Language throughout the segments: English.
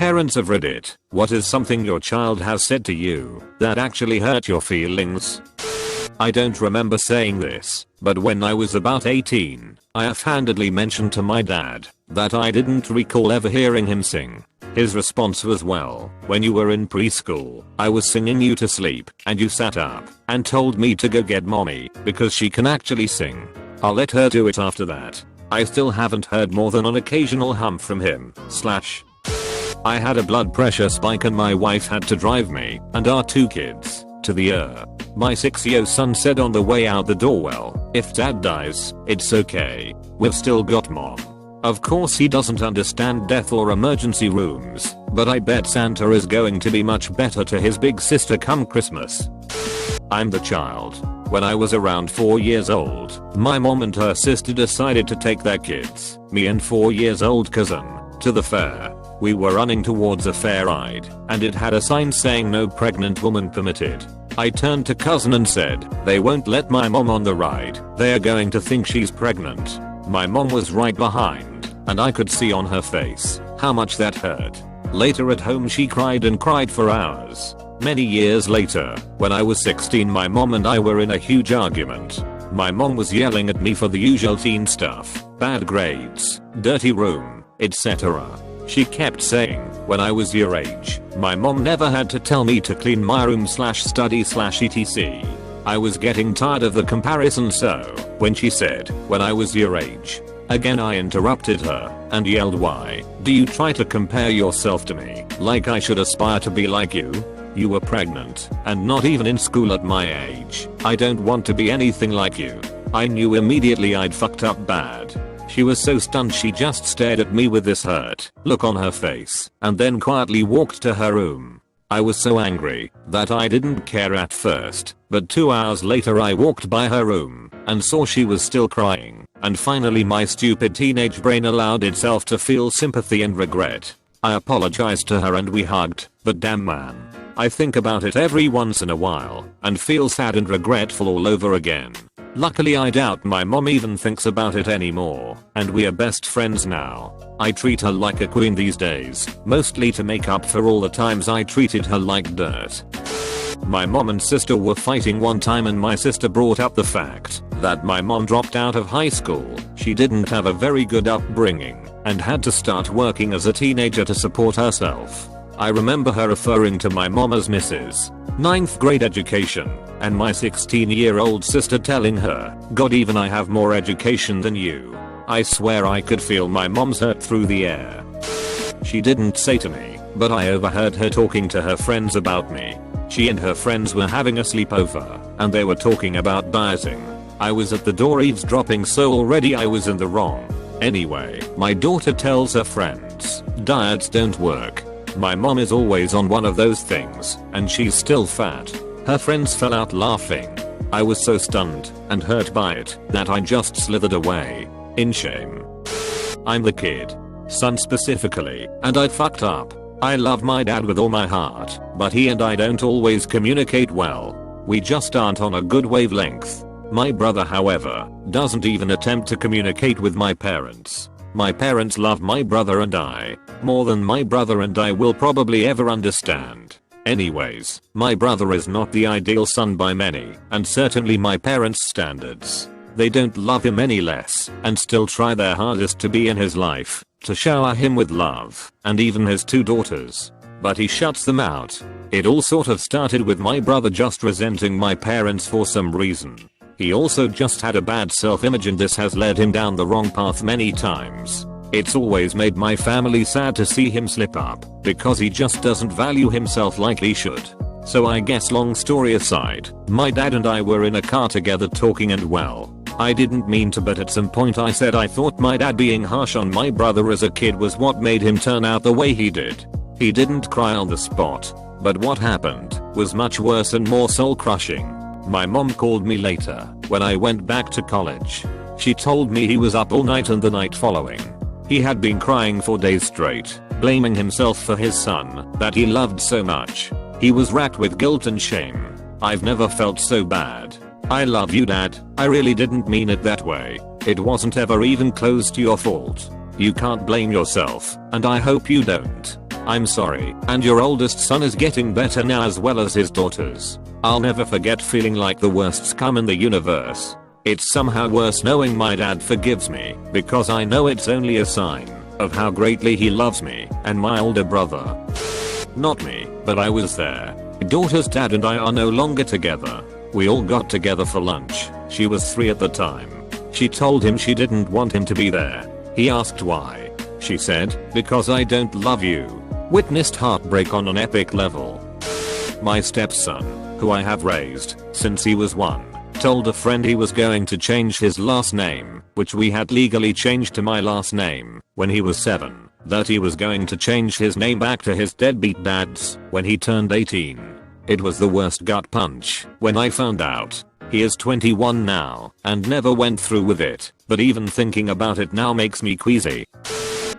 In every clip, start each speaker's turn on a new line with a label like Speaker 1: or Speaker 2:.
Speaker 1: Parents of Reddit, what is something your child has said to you that actually hurt your feelings? I don't remember saying this, but when I was about 18, I offhandedly mentioned to my dad that I didn't recall ever hearing him sing. His response was, well, when you were in preschool, I was singing you to sleep, and you sat up and told me to go get mommy because she can actually sing. I'll let her do it after that. I still haven't heard more than an occasional hum from him. I had a blood pressure spike and my wife had to drive me and our 2 kids to the ER. My 6-year-old son said on the way out the door, well, if dad dies, it's okay. We've still got mom. Of course he doesn't understand death or emergency rooms, but I bet Santa is going to be much better to his big sister come Christmas. I'm the child. When I was around 4 years old, my mom and her sister decided to take their kids, me and 4-year-old cousin, to the fair. We were running towards a fair ride, and it had a sign saying no pregnant woman permitted. I turned to cousin and said, they won't let my mom on the ride, they're going to think she's pregnant. My mom was right behind, and I could see on her face how much that hurt. Later at home she cried and cried for hours. Many years later, when I was 16, my mom and I were in a huge argument. My mom was yelling at me for the usual teen stuff, bad grades, dirty room, etc. She kept saying, when I was your age, my mom never had to tell me to clean my room /study /etc. I was getting tired of the comparison, so when she said, when I was your age, again I interrupted her and yelled, why do you try to compare yourself to me like I should aspire to be like you? You were pregnant and not even in school at my age. I don't want to be anything like you. I knew immediately I'd fucked up bad. She was so stunned she just stared at me with this hurt look on her face and then quietly walked to her room. I was so angry that I didn't care at first, but 2 hours later I walked by her room and saw she was still crying, and finally my stupid teenage brain allowed itself to feel sympathy and regret. I apologized to her and we hugged, but damn man, I think about it every once in a while and feel sad and regretful all over again. Luckily I doubt my mom even thinks about it anymore, and we are best friends now. I treat her like a queen these days, mostly to make up for all the times I treated her like dirt. My mom and sister were fighting one time and my sister brought up the fact that my mom dropped out of high school. She didn't have a very good upbringing and had to start working as a teenager to support herself. I remember her referring to my mom as Mrs. 9th grade education, and my 16-year-old sister telling her, God, even I have more education than you. I swear I could feel my mom's hurt through the air. She didn't say to me, but I overheard her talking to her friends about me. She and her friends were having a sleepover, and they were talking about dieting. I was at the door eavesdropping, so already I was in the wrong. Anyway, my daughter tells her friends, diets don't work. My mom is always on one of those things, and she's still fat. Her friends fell out laughing. I was so stunned and hurt by it that I just slithered away in shame. I'm the kid, son specifically, and I fucked up. I love my dad with all my heart, but he and I don't always communicate well. We just aren't on a good wavelength. My brother, however, doesn't even attempt to communicate with my parents. My parents love my brother and I more than my brother and I will probably ever understand. Anyways, my brother is not the ideal son by many, and certainly my parents' standards. They don't love him any less and still try their hardest to be in his life, to shower him with love, and even his 2 daughters. But he shuts them out. It all sort of started with my brother just resenting my parents for some reason. He also just had a bad self-image and this has led him down the wrong path many times. It's always made my family sad to see him slip up, because he just doesn't value himself like he should. So I guess, long story aside, my dad and I were in a car together talking, and well, I didn't mean to, but at some point I said I thought my dad being harsh on my brother as a kid was what made him turn out the way he did. He didn't cry on the spot, but what happened was much worse and more soul-crushing. My mom called me later when I went back to college. She told me he was up all night and the night following. He had been crying for days straight, blaming himself for his son that he loved so much. He was racked with guilt and shame. I've never felt so bad. I love you, Dad. I really didn't mean it that way. It wasn't ever even close to your fault. You can't blame yourself, and I hope you don't. I'm sorry, and your oldest son is getting better now as well as his daughters. I'll never forget feeling like the worst scum in the universe. It's somehow worse knowing my dad forgives me, because I know it's only a sign of how greatly he loves me and my older brother. Not me, but I was there. My daughter's dad and I are no longer together. We all got together for lunch. She was 3 at the time. She told him she didn't want him to be there. He asked why. She said, because I don't love you. Witnessed heartbreak on an epic level. My stepson, who I have raised since he was 1, told a friend he was going to change his last name, which we had legally changed to my last name, when he was 7, that he was going to change his name back to his deadbeat dad's when he turned 18. It was the worst gut punch when I found out. He is 21 now and never went through with it, but even thinking about it now makes me queasy.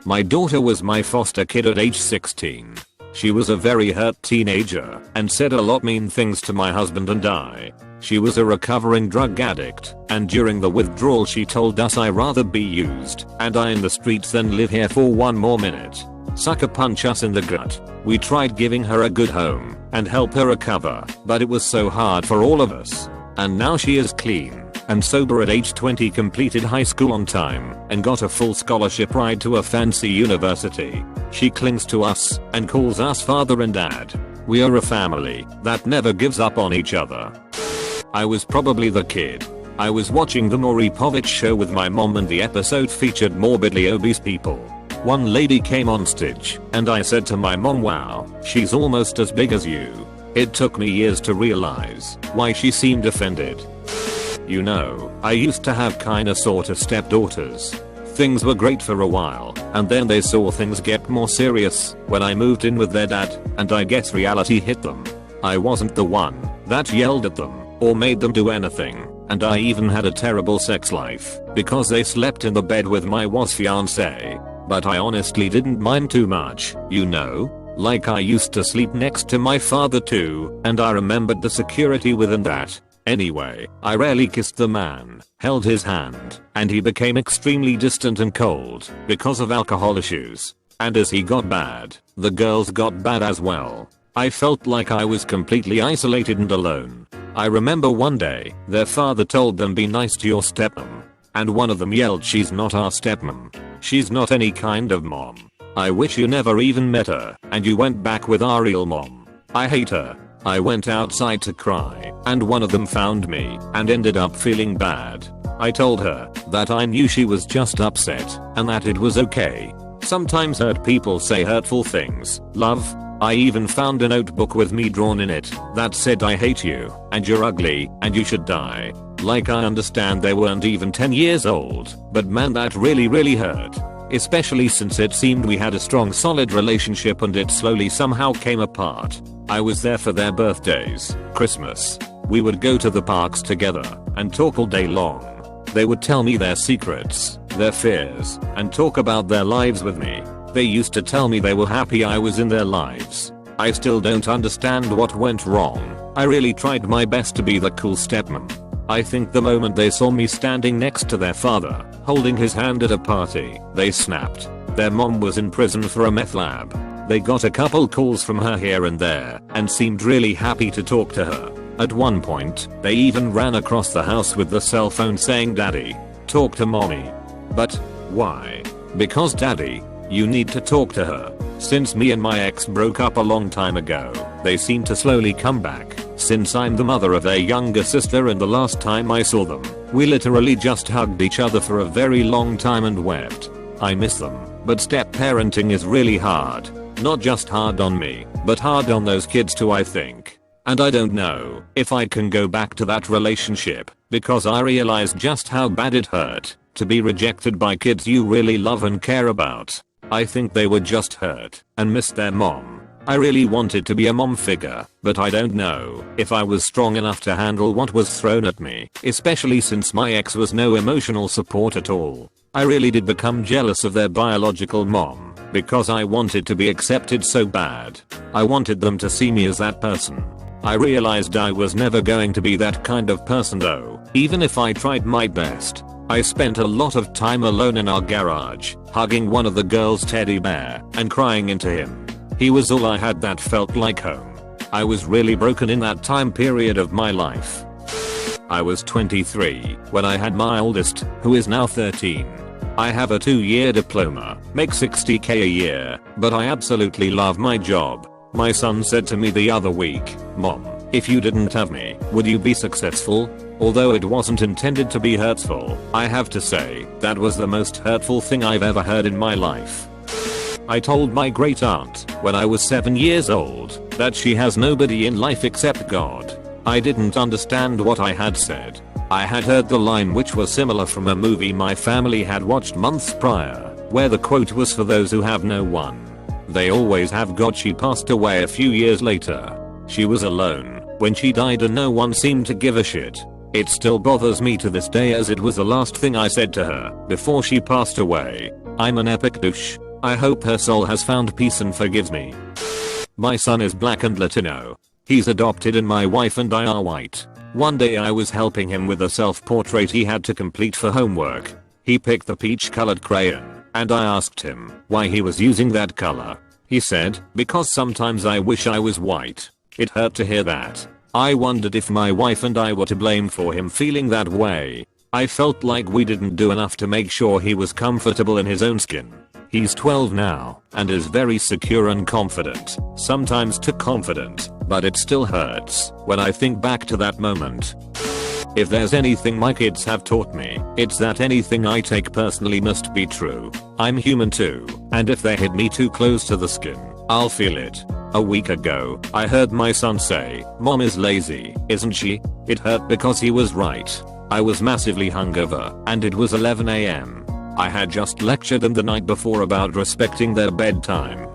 Speaker 1: My daughter was my foster kid at age 16. She was a very hurt teenager and said a lot mean things to my husband and I. She was a recovering drug addict, and during the withdrawal she told us I'd rather be used and die in the streets than live here for one more minute. Sucker punch us in the gut. We tried giving her a good home and help her recover, but it was so hard for all of us. And now she is clean and sober at age 20, completed high school on time and got a full scholarship ride to a fancy university. She clings to us and calls us father and dad. We are a family that never gives up on each other. I was probably the kid. I was watching the Maury Povich show with my mom and the episode featured morbidly obese people. One lady came on stage and I said to my mom, wow, she's almost as big as you. It took me years to realize why she seemed offended. You know, I used to have kinda sorta stepdaughters. Things were great for a while, and then they saw things get more serious when I moved in with their dad, and I guess reality hit them. I wasn't the one that yelled at them or made them do anything, and I even had a terrible sex life because they slept in the bed with my fiance. But I honestly didn't mind too much, you know? Like I used to sleep next to my father too, and I remembered the security within that. Anyway, I rarely kissed the man, held his hand, and he became extremely distant and cold because of alcohol issues. And as he got bad, the girls got bad as well. I felt like I was completely isolated and alone. I remember one day, their father told them be nice to your stepmom. And one of them yelled, she's not our stepmom. She's not any kind of mom. I wish you never even met her and you went back with our real mom. I hate her. I went outside to cry and one of them found me and ended up feeling bad. I told her that I knew she was just upset and that it was okay. Sometimes hurt people say hurtful things, love. I even found a notebook with me drawn in it that said I hate you and you're ugly and you should die. Like I understand they weren't even 10 years old, but man that really hurt. Especially since it seemed we had a strong solid relationship and it slowly somehow came apart. I was there for their birthdays, Christmas. We would go to the parks together and talk all day long. They would tell me their secrets, their fears, and talk about their lives with me. They used to tell me they were happy I was in their lives. I still don't understand what went wrong. I really tried my best to be the cool stepmom. I think the moment they saw me standing next to their father, holding his hand at a party, they snapped. Their mom was in prison for a meth lab. They got a couple calls from her here and there and seemed really happy to talk to her. At one point, they even ran across the house with the cell phone saying, "Daddy, talk to mommy." But why? Because daddy, you need to talk to her. Since me and my ex broke up a long time ago, they seem to slowly come back. Since I'm the mother of their younger sister and the last time I saw them, we literally just hugged each other for a very long time and wept. I miss them, but step parenting is really hard. Not just hard on me, but hard on those kids too, I think. And I don't know if I can go back to that relationship, because I realized just how bad it hurt to be rejected by kids you really love and care about. I think they were just hurt and missed their mom. I really wanted to be a mom figure, but I don't know if I was strong enough to handle what was thrown at me, especially since my ex was no emotional support at all. I really did become jealous of their biological mom, because I wanted to be accepted so bad. I wanted them to see me as that person. I realized I was never going to be that kind of person though, even if I tried my best. I spent a lot of time alone in our garage, hugging one of the girls' teddy bear and crying into him. He was all I had that felt like home. I was really broken in that time period of my life. I was 23 when I had my oldest, who is now 13. I have a 2-year diploma, make 60k a year, but I absolutely love my job. My son said to me the other week, "Mom, if you didn't have me, would you be successful?" Although it wasn't intended to be hurtful, I have to say, that was the most hurtful thing I've ever heard in my life. I told my great aunt, when I was 7 years old, that she has nobody in life except God. I didn't understand what I had said. I had heard the line, which was similar from a movie my family had watched months prior, where the quote was, "For those who have no one, they always have God." She passed away a few years later. She was alone when she died and no one seemed to give a shit. It still bothers me to this day, as it was the last thing I said to her before she passed away. I'm an epic douche. I hope her soul has found peace and forgives me. My son is black and Latino. He's adopted and my wife and I are white. One day I was helping him with a self-portrait he had to complete for homework. He picked the peach-colored crayon, and I asked him why he was using that color. He said, "Because sometimes I wish I was white." It hurt to hear that. I wondered if my wife and I were to blame for him feeling that way. I felt like we didn't do enough to make sure he was comfortable in his own skin. He's 12 now and is very secure and confident, sometimes too confident, but it still hurts when I think back to that moment. If there's anything my kids have taught me, it's that anything I take personally must be true. I'm human too, and if they hit me too close to the skin, I'll feel it. A week ago, I heard my son say, "Mom is lazy, isn't she?" It hurt because he was right. I was massively hungover, and it was 11 AM. I had just lectured them the night before about respecting their bedtime.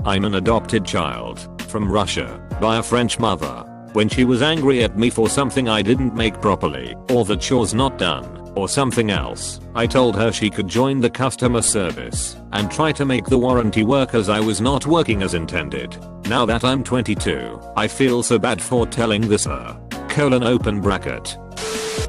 Speaker 1: I'm an adopted child from Russia by a French mother. When she was angry at me for something I didn't make properly, or the chores not done, or something else, I told her she could join the customer service and try to make the warranty work, as I was not working as intended. Now that I'm 22, I feel so bad for telling this her. Open bracket.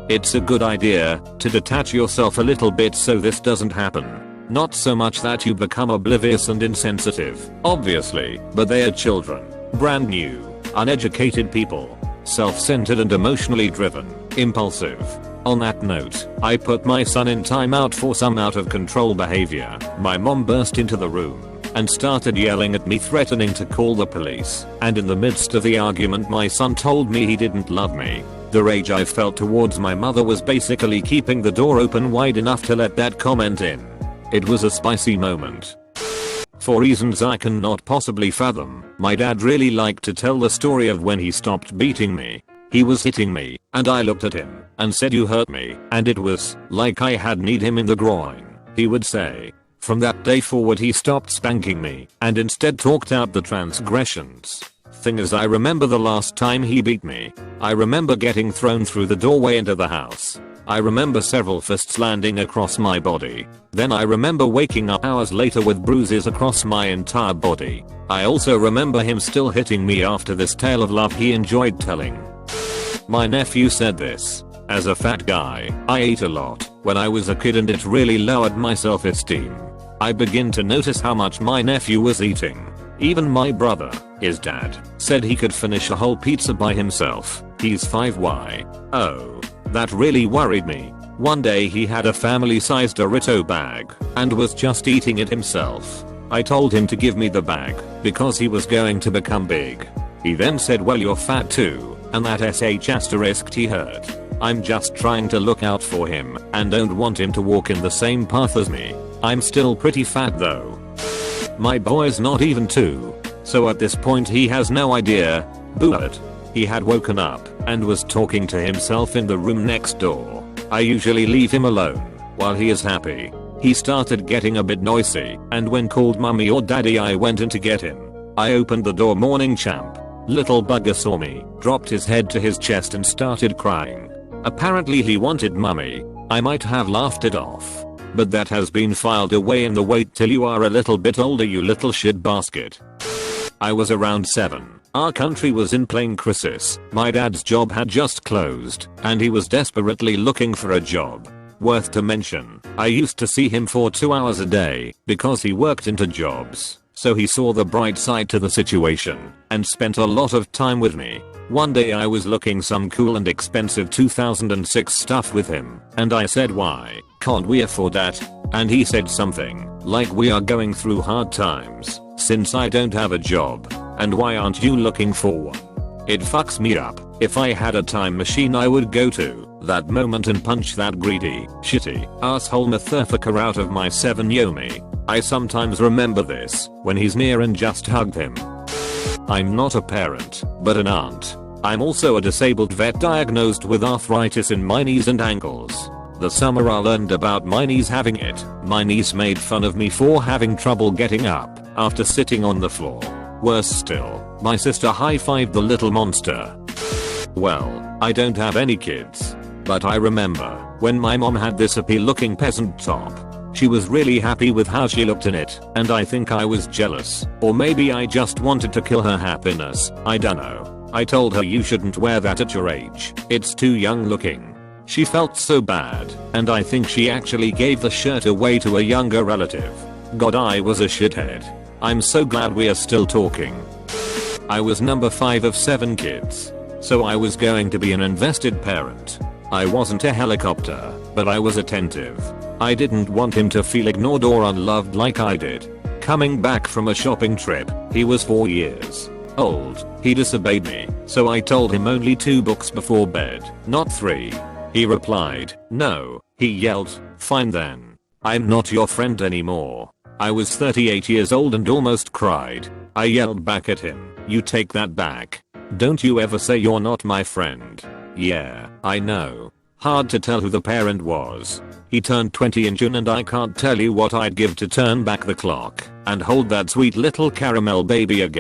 Speaker 1: It's a good idea to detach yourself a little bit so this doesn't happen. Not so much that you become oblivious and insensitive, obviously, but they are children, brand new, uneducated people, self-centered and emotionally driven, impulsive. On that note, I put my son in timeout for some out of control behavior. My mom burst into the room and started yelling at me, threatening to call the police, and in the midst of the argument my son told me he didn't love me. The rage I felt towards my mother was basically keeping the door open wide enough to let that comment in. It was a spicy moment. For reasons I cannot possibly fathom, my dad really liked to tell the story of when he stopped beating me. He was hitting me, and I looked at him and said, "You hurt me," and it was like I had kneed him in the groin, he would say. From that day forward he stopped spanking me and instead talked out the transgressions. Thing is, I remember the last time he beat me. I remember getting thrown through the doorway into the house. I remember several fists landing across my body. Then I remember waking up hours later with bruises across my entire body. I also remember him still hitting me after this tale of love he enjoyed telling. My nephew said this: "As a fat guy, I ate a lot when I was a kid and it really lowered my self-esteem. I begin to notice how much my nephew was eating. Even my brother, his dad, said he could finish a whole pizza by himself. He's 5'y". Oh, that really worried me. One day he had a family-sized Dorito bag and was just eating it himself. I told him to give me the bag because he was going to become big. He then said, "Well, you're fat too," and that ** he heard. I'm just trying to look out for him and don't want him to walk in the same path as me. I'm still pretty fat though. My boy's not even 2, so at this point he has no idea. But he had woken up and was talking to himself in the room next door. I usually leave him alone while he is happy. He started getting a bit noisy, and when called mommy or daddy I went in to get him. I opened the door, morning champ. Little bugger saw me, dropped his head to his chest and started crying. Apparently he wanted mummy. I might have laughed it off, but that has been filed away in the wait till you are a little bit older, you little shit basket. I was around 7. Our country was in plane crisis. My dad's job had just closed, and he was desperately looking for a job. Worth to mention, I used to see him for 2 hours a day because he worked into jobs. so he saw the bright side to the situation and spent a lot of time with me. One day I was looking some cool and expensive 2006 stuff with him, and I said, why can't we afford that? And he said something like, we are going through hard times since I don't have a job, and why aren't you looking for one? It fucks me up. If I had a time machine I would go to that moment and punch that greedy, shitty, asshole motherfucker out of my 7 yomi. I sometimes remember this when he's near and just hug him. I'm not a parent, but an aunt. I'm also a disabled vet diagnosed with arthritis in my knees and ankles. The summer I learned about my niece having it, my niece made fun of me for having trouble getting up after sitting on the floor. Worse still, my sister high-fived the little monster. Well, I don't have any kids, but I remember when my mom had this hippie-looking peasant top. She was really happy with how she looked in it, and I think I was jealous, or maybe I just wanted to kill her happiness, I dunno. I told her, you shouldn't wear that at your age, it's too young looking. She felt so bad, and I think she actually gave the shirt away to a younger relative. God, I was a shithead. I'm so glad we are still talking. I was number 5 of 7 kids, so I was going to be an invested parent. I wasn't a helicopter, but I was attentive. I didn't want him to feel ignored or unloved like I did. Coming back from a shopping trip, he was 4 years old. He disobeyed me, so I told him only 2 books before bed, not 3. He replied, no. He yelled, fine then. I'm not your friend anymore. I was 38 years old and almost cried. I yelled back at him, you take that back. Don't you ever say you're not my friend. Yeah, I know. Hard to tell who the parent was. He turned 20 in June and I can't tell you what I'd give to turn back the clock and hold that sweet little caramel baby again.